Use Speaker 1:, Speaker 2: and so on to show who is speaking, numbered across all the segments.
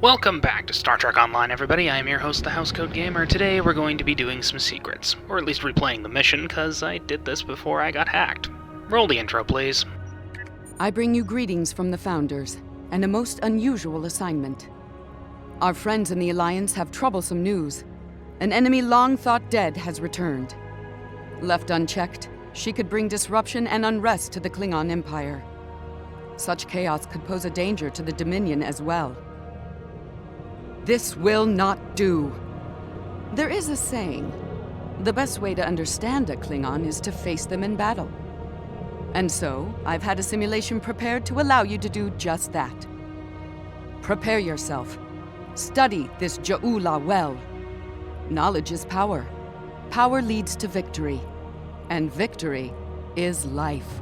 Speaker 1: Welcome back to Star Trek Online, everybody. I am your host, the Housecoat Gamer. Today we're going to be doing some secrets, or at least replaying the mission, because I did this before I got hacked. Roll the intro, please.
Speaker 2: I bring you greetings from the Founders, and a most unusual assignment. Our friends in the Alliance have troublesome news. An enemy long thought dead has returned. Left unchecked, she could bring disruption and unrest to the Klingon Empire. Such chaos could pose a danger to the Dominion as well. This will not do. There is a saying, the best way to understand a Klingon is to face them in battle. And so, I've had a simulation prepared to allow you to do just that. Prepare yourself. Study this Ja'ula well. Knowledge is power. Power leads to victory. And victory is life.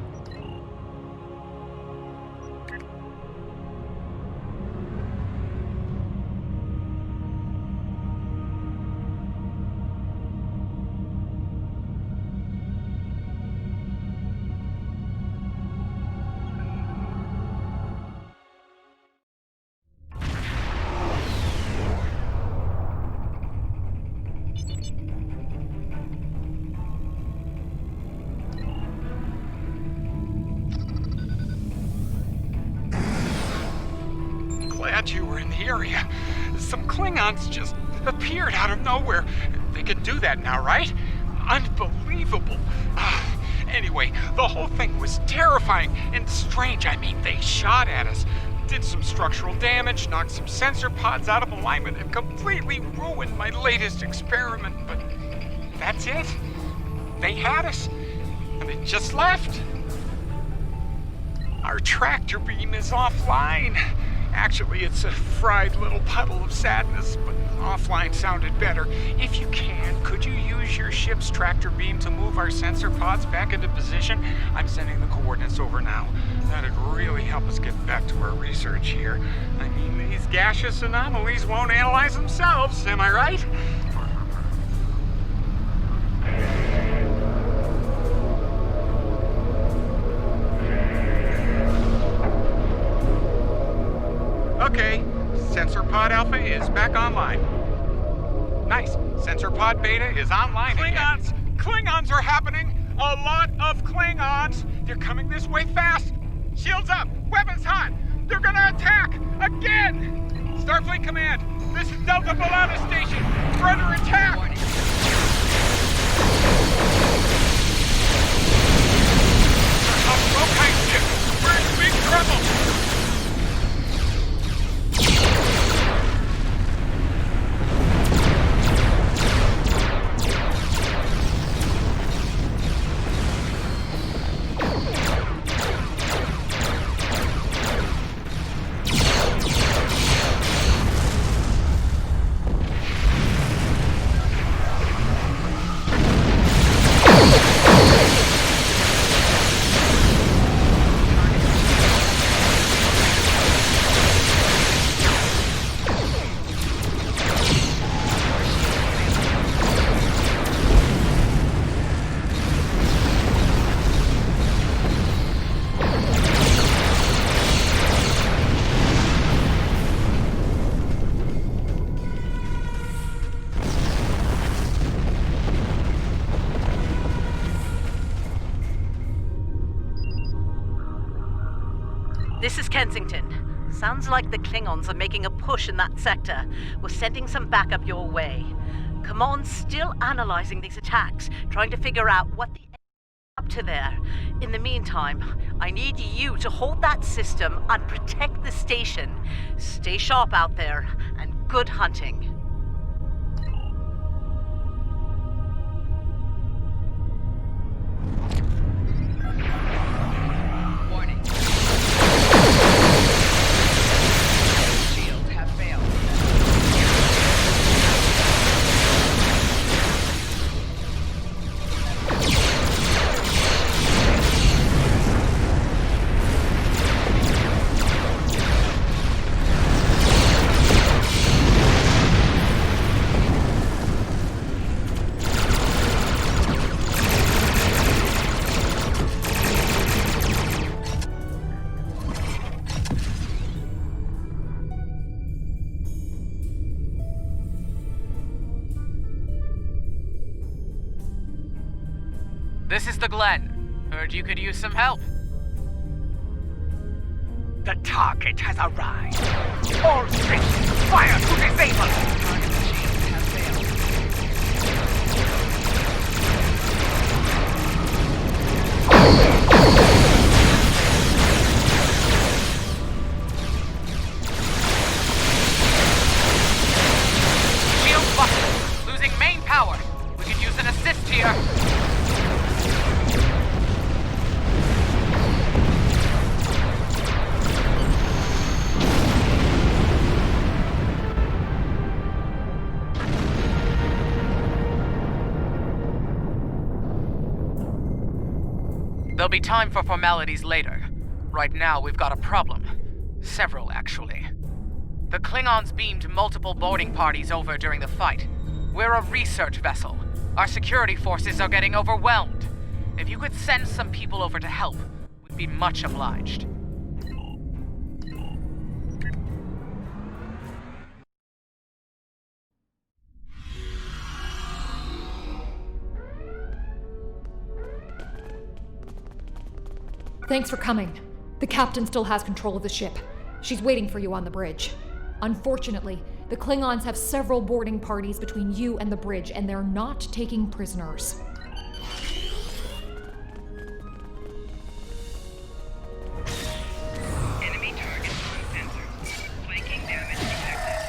Speaker 3: Glad you were in the area. Some Klingons just appeared out of nowhere. They can do that now, right? Unbelievable. Anyway, the whole thing was terrifying and strange. I mean, they shot at us, did some structural damage, knocked some sensor pods out of alignment, and completely ruined my latest experiment. But that's it. They had us, and they just left. Our tractor beam is offline. Actually, it's a fried little puddle of sadness, but offline sounded better. If you can, could you use your ship's tractor beam to move our sensor pods back into position? I'm sending the coordinates over now. That'd really help us get back to our research here. I mean, these gaseous anomalies won't analyze themselves, am I right? Okay, Sensor Pod Alpha is back online. Nice. Sensor Pod Beta is online again. Klingons are happening! A lot of Klingons! They're coming this way fast! Shields up! Weapons hot! They're gonna attack! Again! Starfleet Command, this is Delta Balata Station! We're under attack! A Brokite ship! We're in big trouble!
Speaker 4: This is Kensington. Sounds like the Klingons are making a push in that sector. We're sending some backup your way. Command's still analyzing these attacks, trying to figure out what the up to there. In the meantime, I need you to hold that system and protect the station. Stay sharp out there, and good hunting.
Speaker 5: This is the Glen. Heard you could use some help.
Speaker 6: The target has arrived. All systems fire to disable. Target machines have failed.
Speaker 5: Shield busted. Losing main power. We could use an assist here. There'll be time for formalities later. Right now, we've got a problem. Several, actually. The Klingons beamed multiple boarding parties over during the fight. We're a research vessel. Our security forces are getting overwhelmed. If you could send some people over to help, we'd be much obliged.
Speaker 7: Thanks for coming. The captain still has control of the ship. She's waiting for you on the bridge. Unfortunately, the Klingons have several boarding parties between you and the bridge, and they're not taking prisoners.
Speaker 6: Enemy target on sensor. Flanking damage detected.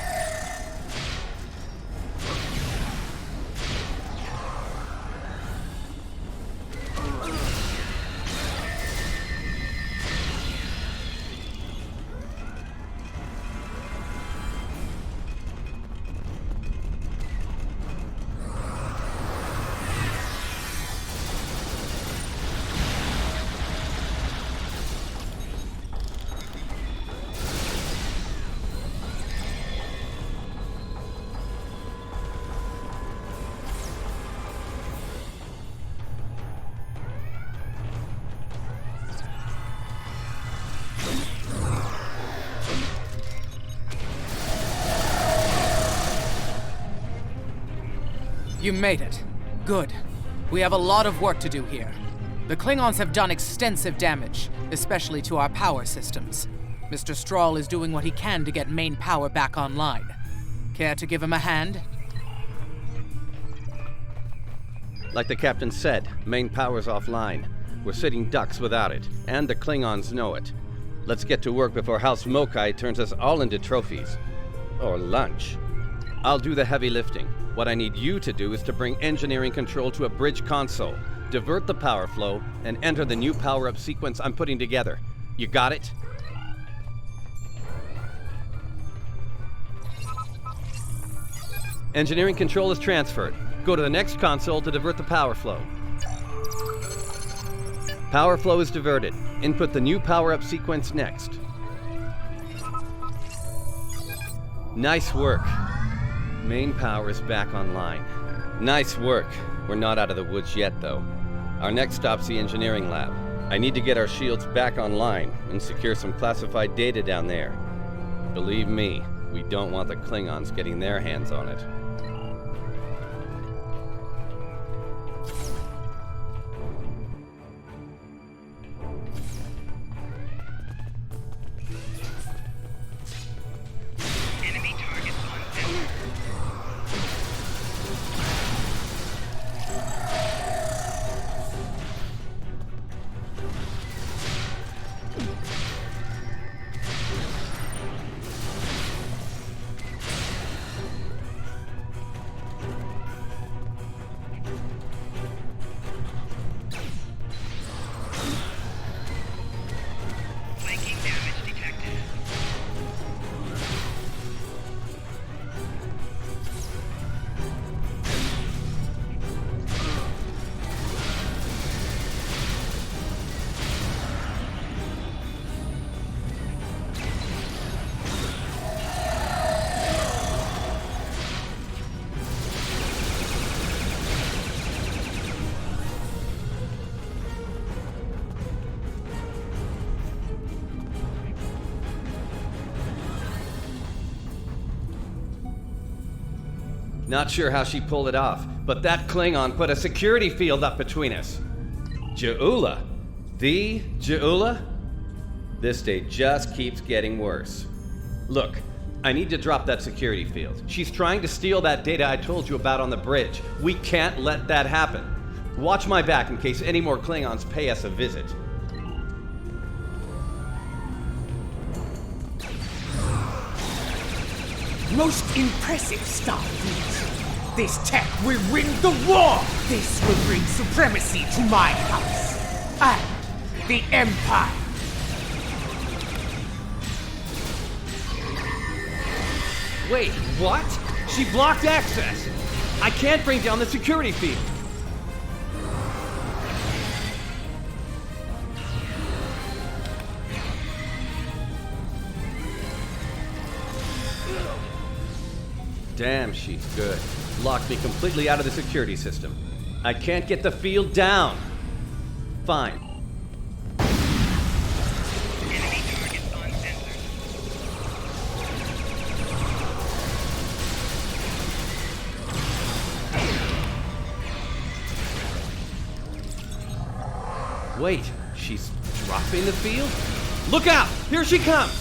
Speaker 5: You made it. Good. We have a lot of work to do here. The Klingons have done extensive damage, especially to our power systems. Mr. Strahl is doing what he can to get main power back online. Care to give him a hand?
Speaker 8: Like the captain said, main power's offline. We're sitting ducks without it, and the Klingons know it. Let's get to work before House Mokai turns us all into trophies. Or lunch. I'll do the heavy lifting. What I need you to do is to bring engineering control to a bridge console, divert the power flow, and enter the new power-up sequence I'm putting together. You got it? Engineering control is transferred. Go to the next console to divert the power flow. Power flow is diverted. Input the new power-up sequence next. Nice work. Main power is back online. Nice work. We're not out of the woods yet, though. Our next stop's the engineering lab. I need to get our shields back online and secure some classified data down there. Believe me, we don't want the Klingons getting their hands on it.
Speaker 6: Enemy target on sensor. Flanking damage detected.
Speaker 8: Not sure how she pulled it off, but that Klingon put a security field up between us. Ja'ula? The Ja'ula? This day just keeps getting worse. Look, I need to drop that security field. She's trying to steal that data I told you about on the bridge. We can't let that happen. Watch my back in case any more Klingons pay us a visit.
Speaker 6: Most impressive, Starfleet. This tech will win the war! This will bring supremacy to my house. And the Empire.
Speaker 8: Wait, what? She blocked access! I can't bring down the security field! Damn, she's good. Locked me completely out of the security system. I can't get the field down. Fine.
Speaker 6: Enemy target uncensored.
Speaker 8: Wait, she's dropping the field? Look out! Here she comes!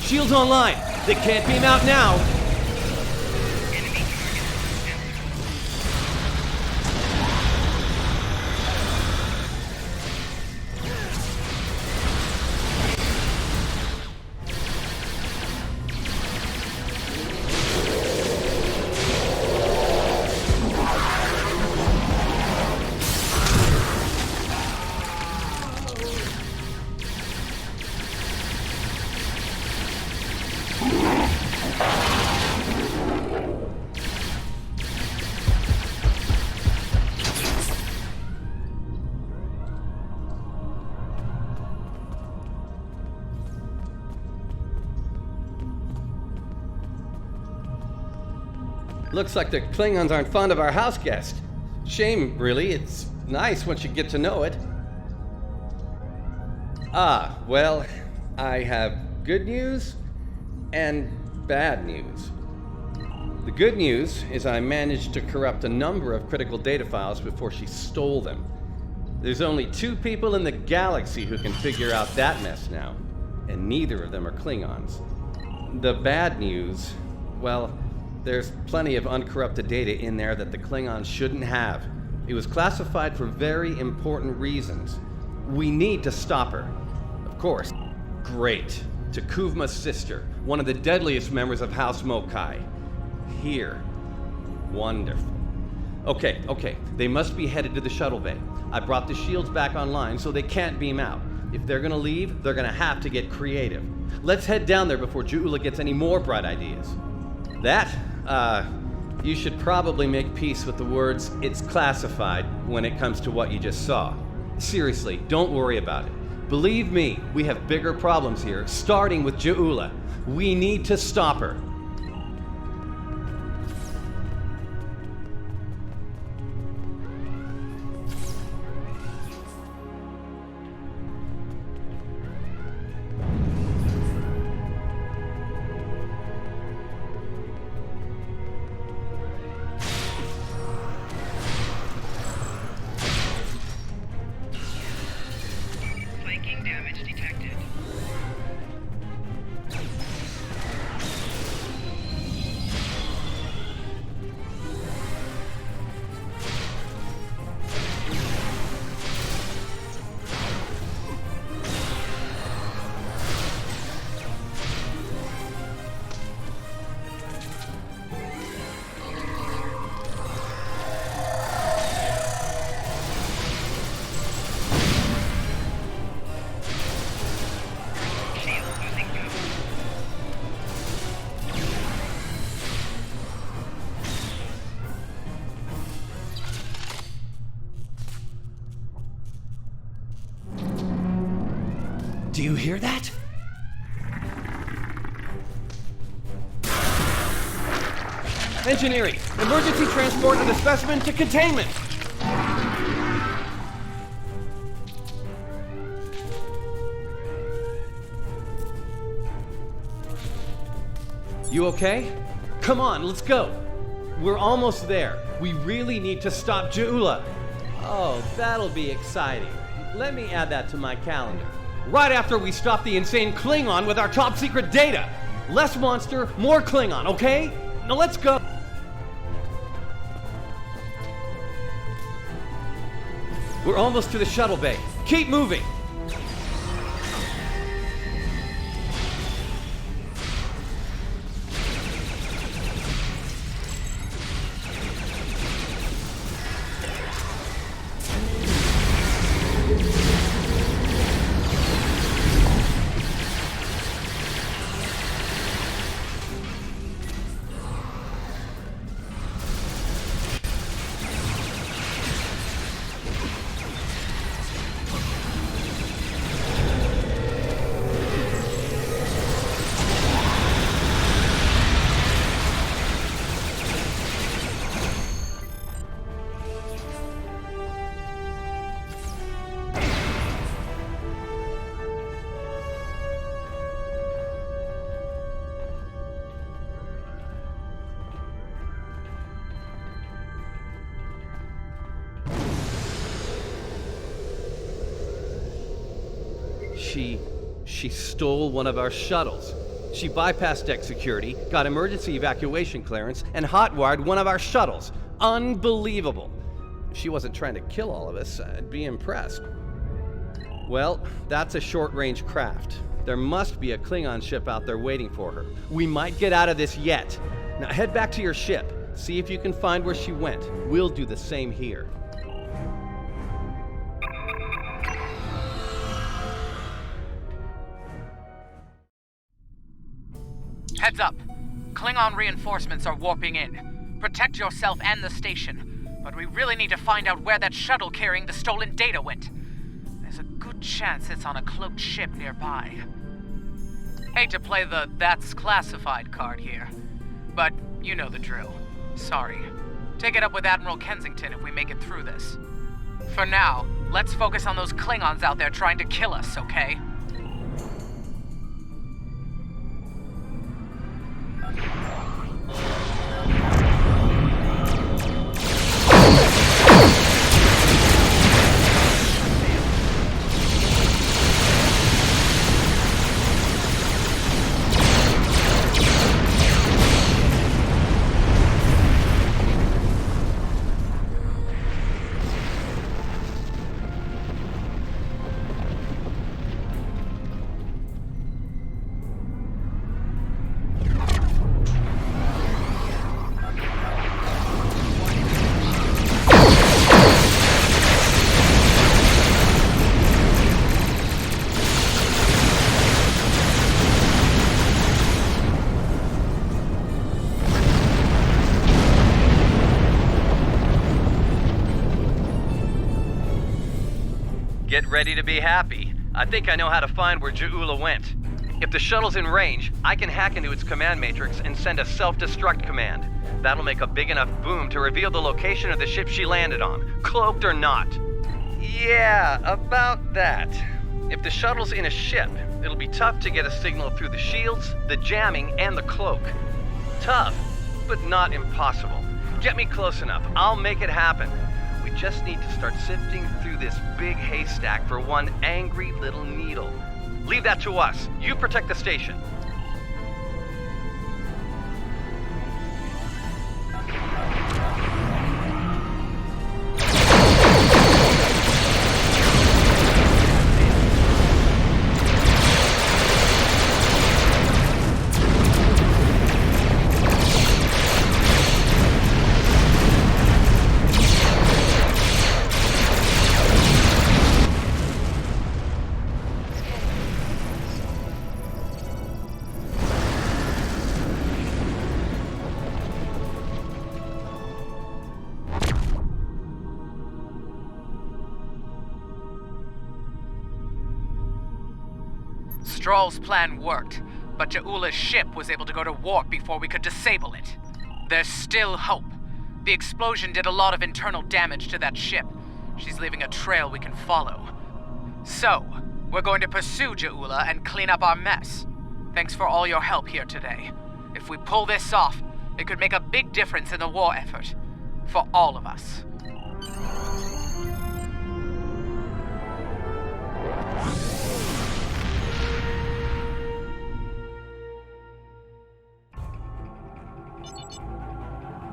Speaker 8: Shield's online. They can't beam out now. Looks like the Klingons aren't fond of our house guest. Shame, really. It's nice once you get to know it. Ah, well, I have good news and bad news. The good news is I managed to corrupt a number of critical data files before she stole them. There's only 2 people in the galaxy who can figure out that mess now, and neither of them are Klingons. The bad news, well, there's plenty of uncorrupted data in there that the Klingons shouldn't have. It was classified for very important reasons. We need to stop her. Of course. Great. Takuvma's sister, one of the deadliest members of House Mokai. Here. Wonderful. Okay. They must be headed to the shuttle bay. I brought the shields back online so they can't beam out. If they're gonna leave, they're gonna have to get creative. Let's head down there before Ja'ula gets any more bright ideas. You should probably make peace with the words, "it's classified," when it comes to what you just saw. Seriously, don't worry about it. Believe me, we have bigger problems here, starting with Ja'ula. We need to stop her.
Speaker 6: Damage detected.
Speaker 8: Do you hear that? Engineering! Emergency transport of the specimen to containment! You okay? Come on, let's go! We're almost there. We really need to stop Ja'ula. Oh, that'll be exciting. Let me add that to my calendar. Right after we stop the insane Klingon with our top secret data. Less monster, more Klingon, okay? Now let's go. We're almost to the shuttle bay. Keep moving. She stole one of our shuttles. She bypassed deck security, got emergency evacuation clearance, and hotwired one of our shuttles. Unbelievable. If she wasn't trying to kill all of us, I'd be impressed. Well, that's a short-range craft. There must be a Klingon ship out there waiting for her. We might get out of this yet. Now head back to your ship. See if you can find where she went. We'll do the same here.
Speaker 5: Heads up. Klingon reinforcements are warping in. Protect yourself and the station. But we really need to find out where that shuttle carrying the stolen data went. There's a good chance it's on a cloaked ship nearby. Hate to play the "that's classified" card here, but you know the drill. Sorry. Take it up with Admiral Kensington if we make it through this. For now, let's focus on those Klingons out there trying to kill us, okay?
Speaker 8: Get ready to be happy. I think I know how to find where Ja'ula went. If the shuttle's in range, I can hack into its command matrix and send a self-destruct command. That'll make a big enough boom to reveal the location of the ship she landed on, cloaked or not. Yeah, about that. If the shuttle's in a ship, it'll be tough to get a signal through the shields, the jamming, and the cloak. Tough, but not impossible. Get me close enough, I'll make it happen. We just need to start sifting through this big haystack for one angry little needle. Leave that to us. You protect the station.
Speaker 5: Stroll's plan worked, but Ja'ula's ship was able to go to warp before we could disable it. There's still hope. The explosion did a lot of internal damage to that ship. She's leaving a trail we can follow. So, we're going to pursue Ja'ula and clean up our mess. Thanks for all your help here today. If we pull this off, it could make a big difference in the war effort. For all of us.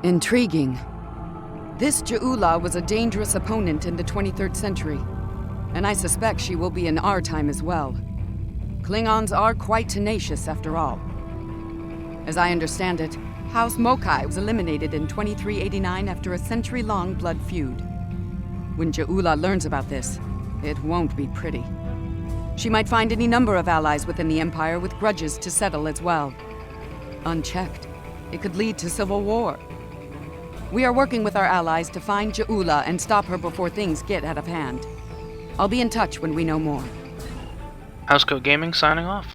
Speaker 2: Intriguing. This Ja'ula was a dangerous opponent in the 23rd century, and I suspect she will be in our time as well. Klingons are quite tenacious after all. As I understand it, House Mokai was eliminated in 2389 after a century-long blood feud. When Ja'ula learns about this, it won't be pretty. She might find any number of allies within the Empire with grudges to settle as well. Unchecked, it could lead to civil war. We are working with our allies to find Ja'ula and stop her before things get out of hand. I'll be in touch when we know more.
Speaker 1: Housecoat Gaming signing off.